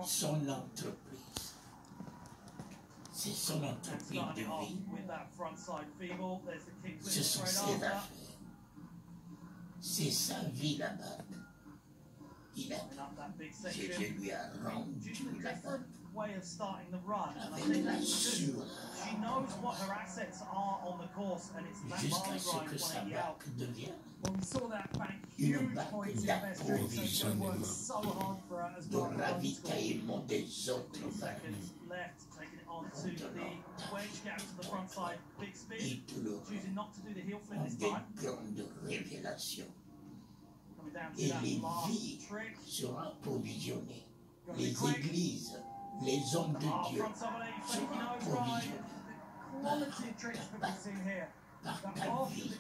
son entreprise. C'est son entreprise de vie. Ce sont ses affaires. C'est sa vie là-bas. Jésus lui a rendu la barque avec l'assurance jusqu'à ce que sa barque devienne une barque d'approvisionnement, de ravitaillement des autres barques. Et tout le reste ont des grandes révélations. Et les vies seront approvisionnées. Les églises, les hommes de Dieu seront approvisionnés par ta vie.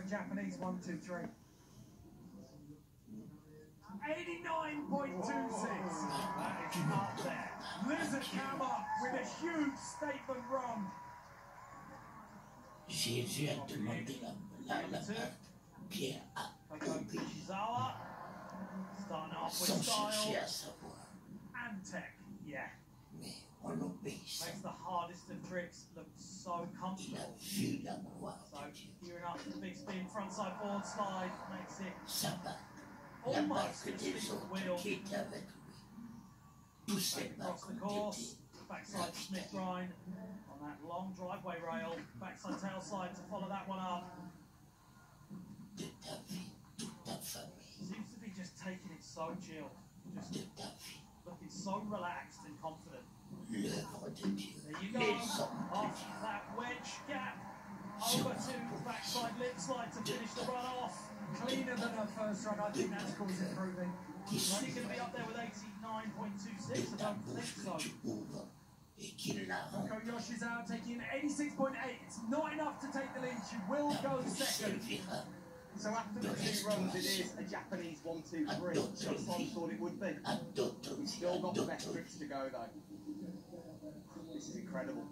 89.26. That is not there. Lizard Hammer with a huge statement run. Jésus a demandé la barque. Pierre a obéi sans chercher à savoir. Mais en obéissant, il a vu la gloire de Dieu. Sa barque, la barque des autres qui était avec lui. Tous ces barques ont été ravitaillées. De ta vie, toute ta famille. De ta vie. L'œuvre de Dieu, les hommes de Dieu seront Cleaner than her first run. I think that's cause improving. Is he going to be up there with 89.26? I don't think so. Koyoshi's out taking 86.8. It's not enough to take the lead. She will go second. So after the two runs, it is a Japanese 1-2-3. Just like I thought it would be. We've still got the best trips to go though. This is incredible.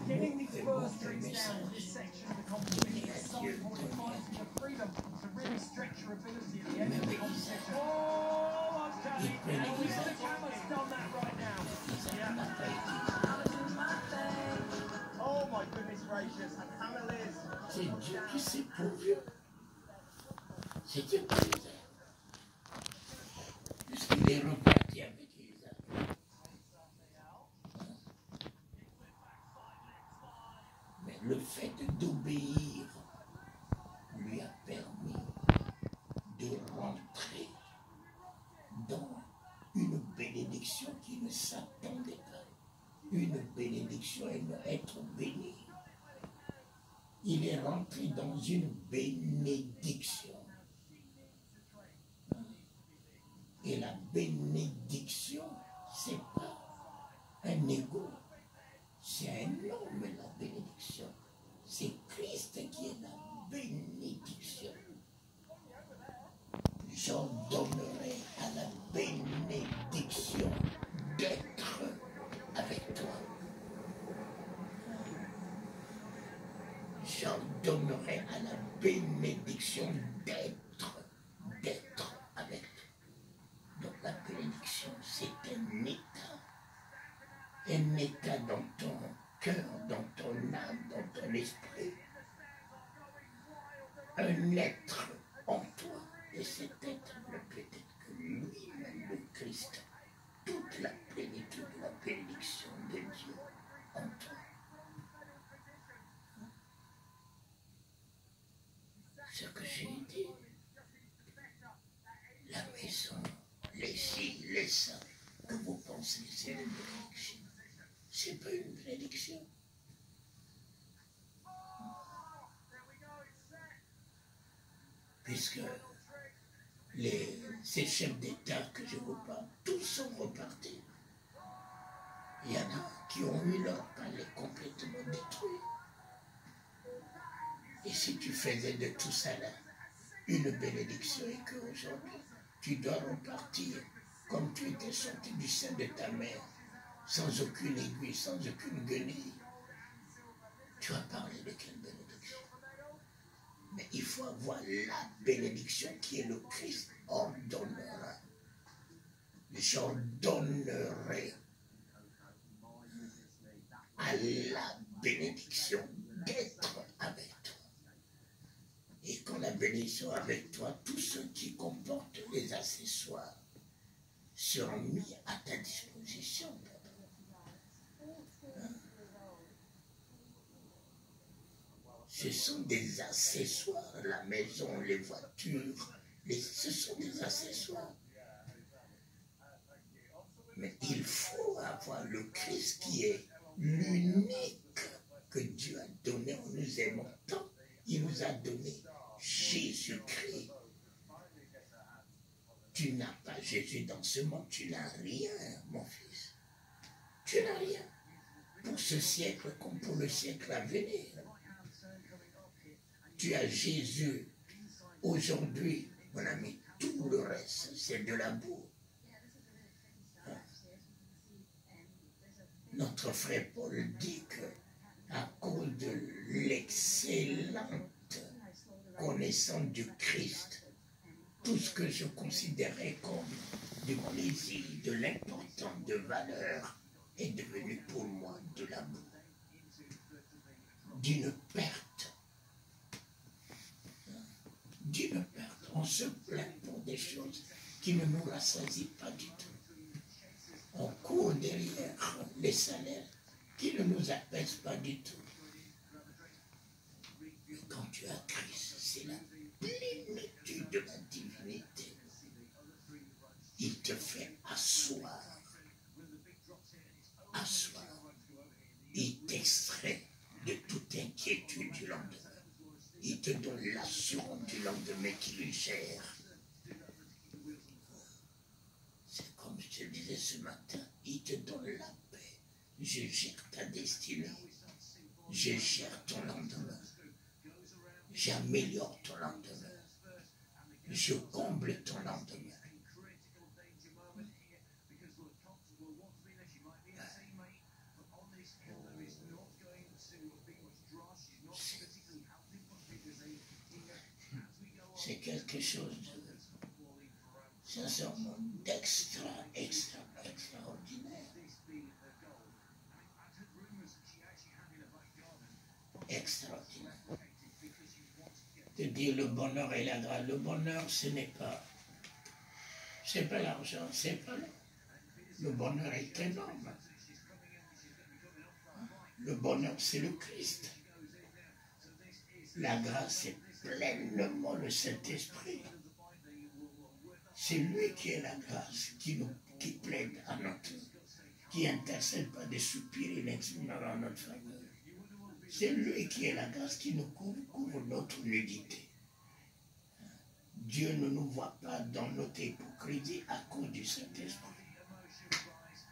Getting these first drinks down in this section of the competition is so important. It finds you the freedom to really stretch your ability at the end of the competition. Oh, okay. And Mr. Cameron's done that right now. Yeah. Oh my goodness gracious. And Hannah Liz. C'est Dieu qui s'est pourvu. C'est Dieu qui les a. Puisqu'il est reparti avec les affaires. Le fait d'obéir lui a permis de rentrer dans une bénédiction qui ne s'attendait pas. Une bénédiction et être béni. Il est rentré dans une bénédiction. Et la bénédiction, c'est pas un ego. C'est un homme la bénédiction. C'est Christ qui est la bénédiction. J'ordonnerai à la bénédiction d'être avec toi. J'ordonnerai à la bénédiction d'être avec toi. Donc la bénédiction, c'est un état dans ton cœur, dans ton âme, dans ton esprit, un être en toi, et cet être ne peut être que lui-même, le Christ, toute la plénitude de la bénédiction de Dieu en toi. Ce que j'ai dit, la maison, les filles, les saints, que vous pensez que c'est une bénédiction. C'est pas une bénédiction. Puisque ces chefs d'État que je vous parle, tous sont repartis. Il y en a qui ont eu leur palais complètement détruit. Et si tu faisais de tout ça là une bénédiction et qu'aujourd'hui tu dois repartir comme tu étais sorti du sein de ta mère, sans aucune aiguille, sans aucune guenille, tu as parlé de quelle bénédiction? fois voir la bénédiction qui est le Christ ordonnera. J'ordonnerai à la bénédiction d'être avec toi. Et quand la bénédiction est avec toi, tous ceux qui comportent les accessoires seront mis à ta disposition. Ce sont des accessoires, la maison, les voitures, ce sont des accessoires. Mais il faut avoir le Christ qui est l'unique que Dieu a donné. On nous aimons tant. Il nous a donné Jésus-Christ. Tu n'as pas Jésus dans ce monde, tu n'as rien, mon fils. Tu n'as rien. Pour ce siècle comme pour le siècle à venir. Tu as Jésus aujourd'hui, mon ami. Tout le reste, c'est de la boue. Notre frère Paul dit que à cause de l'excellente connaissance du Christ, tout ce que je considérais comme du plaisir, de l'importance, de valeur, est devenu pour moi de la boue, d'une perte. D'une perte. On se plaint pour des choses qui ne nous rassasient pas du tout. On court derrière les salaires qui ne nous apaisent pas du tout. Mais quand tu as Christ, c'est la plénitude de la divinité. Il te fait asseoir. Asseoir. Il t'extrait de toute inquiétude du lendemain. Il te donne l'assurance du lendemain qui lui gère. C'est comme je te disais ce matin, il te donne la paix. Je gère ta destinée. Je gère ton lendemain. J'améliore ton lendemain. Je comble ton lendemain. C'est quelque chose de sincèrement extraordinaire. Extraordinaire. De dire le bonheur et la grâce. Le bonheur, ce n'est pas l'argent, c'est pas là. Le bonheur est énorme. Le bonheur, c'est le Christ. La grâce, c'est pleinement le Saint-Esprit. C'est lui qui est la grâce, qui plaide à notre, qui intercède par des soupirs inexprimables dans notre faveur. C'est lui qui est la grâce qui nous couvre notre nudité. Dieu ne nous voit pas dans notre hypocrisie à cause du Saint-Esprit.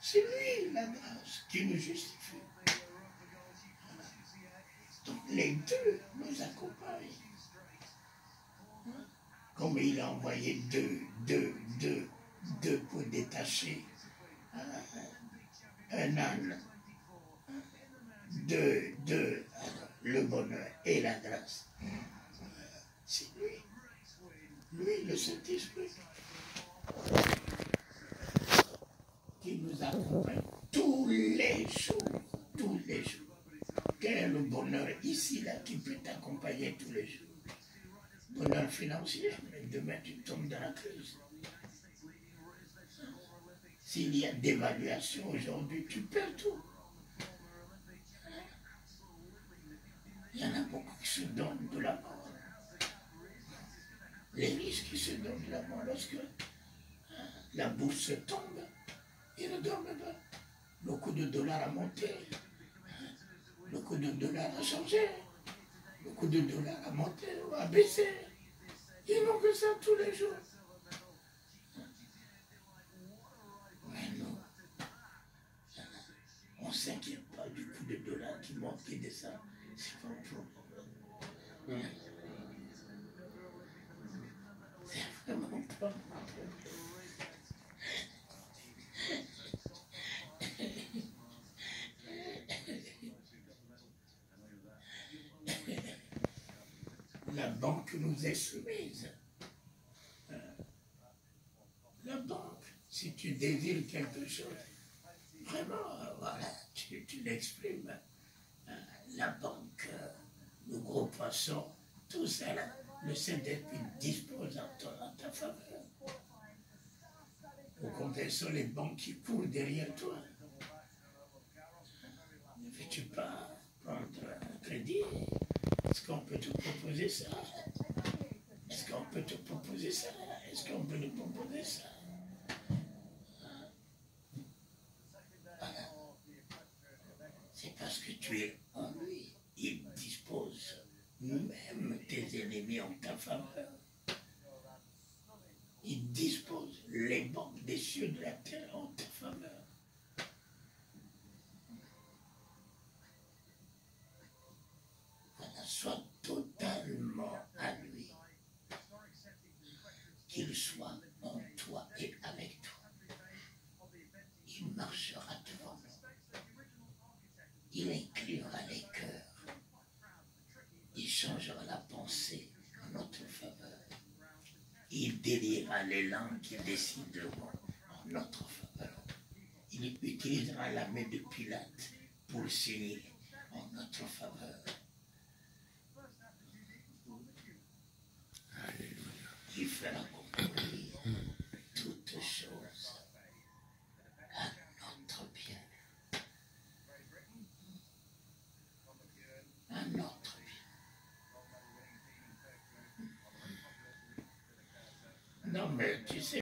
C'est lui la grâce qui nous justifie. Donc les deux nous accompagnent. Comme il a envoyé deux pour détacher un âne. Deux, le bonheur et la grâce. C'est lui. Lui, le Saint-Esprit, qui nous accompagne tous les jours. Tous les jours. Quel est le bonheur ici, là, qui peut t'accompagner tous les jours? Bonheur financier, mais demain tu tombes dans la crise. S'il y a dévaluation aujourd'hui, tu perds tout. Il y en a beaucoup qui se donnent de la mort. Les riches qui se donnent de la mort lorsque la bourse tombe, ils ne dorment pas. Le coût de dollar a monté. Le coût de dollar a changé. Le coût de dollar a monté ou a baissé. Ils n'ont que ça tous les jours. Mais non. On ne s'inquiète pas du coût de dollar qui monte et descend. C'est pas un problème. C'est vraiment pas un problème. La banque nous est soumise. La banque, si tu désires quelque chose, vraiment, voilà, tu l'exprimes. La banque, le gros poisson, tout ça, là, le CDEP, il dispose en ta faveur. Au contraire, ce sont les banques qui courent derrière toi. Ne veux-tu pas prendre un crédit? Est-ce qu'on peut te proposer ça? Est-ce qu'on peut te proposer ça? Est-ce qu'on peut te proposer ça? Voilà. C'est parce que tu es en lui. Il dispose même tes ennemis en ta faveur. Il dispose les banques des cieux de la terre en ta faveur. Voilà, sois totalement à lui. Qu'il soit en toi et avec toi. Il marchera devant nous. Il inclinera les cœurs. Il changera la pensée en notre faveur. Il déliera les langues qui décideront en notre faveur. Il utilisera la main de Pilate pour signer en notre faveur. Il fera accomplir toutes choses à notre bien. À notre bien. Non, mais tu sais,